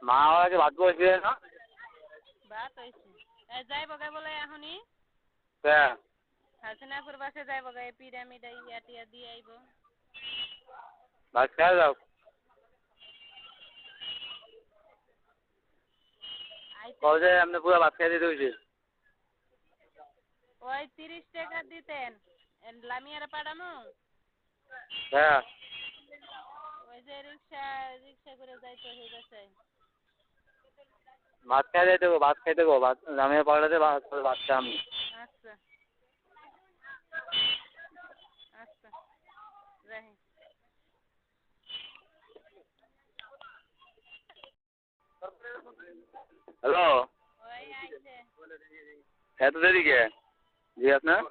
মা আজ ভাত বসে না ভাত হয়েছে যাইব গে বলে এখনই হ্যাঁ হাসিনাপুর বাসে যাইব গে পিরামিড ইয়া টিয়া দিয়ে আইব ভাত খেয়ে যাও কবে আপনি পুরো ভাত খেয়ে দিতে হয়েছে ওই 30 টাকা দিতেন লামিয়ারে পাঠানো হ্যাঁ ওই যে রিক্সা করে যাইতে হইতেছে ভাত খেয়ে যেতে গো ভাত খেতে গো ভাত লামিয়া পাঠাতে ভাত খেয়ে আমি আচ্ছা আচ্ছা রাহি হ্যালো ওই আইছে এত দেরি কে জি আপনার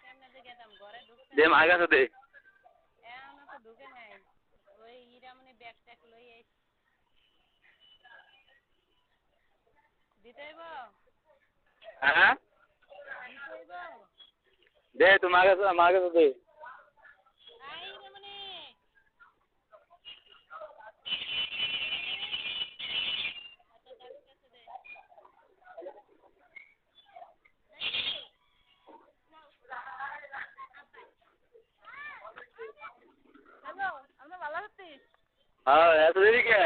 কেমনে যে গেতাম ঘরে ঢুকছে দে মার কাছে দে এখনো তো ঢুকে নাই ওই ইরামনি ব্যাগ ট্যাগ লই আইছে দিতে হইব হ্যাঁ দিতে হইব দে তুই মার কাছে দে আই ইরামনি হ্যালো আমরা ভালো আছি হ্যাঁ এত দেরি কে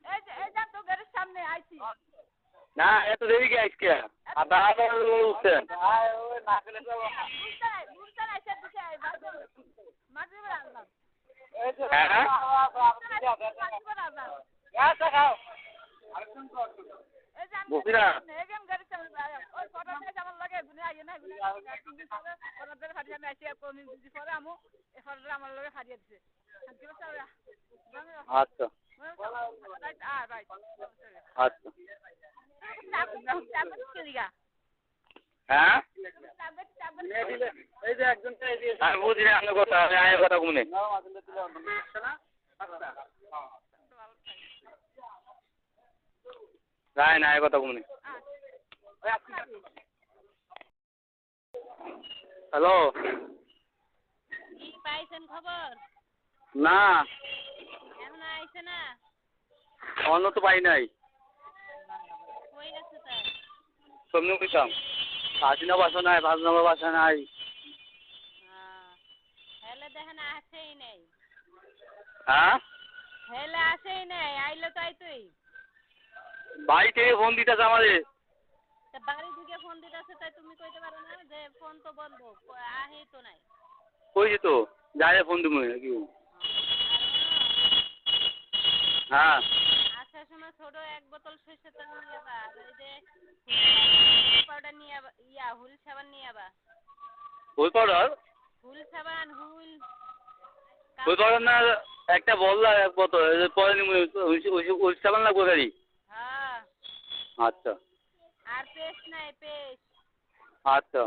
এই যে তো গাড়ির সামনে আইছি না এত দেরি কে আজকে আপনার উঠছেন বুঝতে আইছে দিতে আই মাগরিবের আল্লাহ হ্যাঁ বুঝি না আচ্ছা আচ্ছা হ্যাঁ আমি বুঝি না আপনার কথা আমি আয়ের কথা শুনে রায় না আয়ের কথা শুনে হ্যালো কি পাইছেন খবর না এখন আইছে না অন্য তো পাই নাই কই গেছে তাই কেমনি কইতাম হাসিনা বাসা নাই ভাজনামা বাসা নাই হেলে দেখেন আসেই নেই হ্যাঁ হেলে আসেই নেই আইলে তো আইতুই বাড়ি থেকে ফোন দিতেছে আমাদের বাড়ি থেকে ফোন দিতেছে তাই তুমি কইতে পারো না যে ফোন তো বন্ধ আহি তো নাই কইছি তো যাই ফোন দিব কি হ্যাঁ আসার সময় ছোট এক বোতল সরষের তেল নিয়ে যাবা আর এই যে পাউডার নিয়ে ইয়া হুল সাবান নিয়ে যাবা হুল পাউডার হুল সাবান হুল না একটা বললা এক বোতল পরে হুল সাবান লাগবে গাড়ি হ্যাঁ আচ্ছা আর পেস্ট নাই পেস্ট আচ্ছা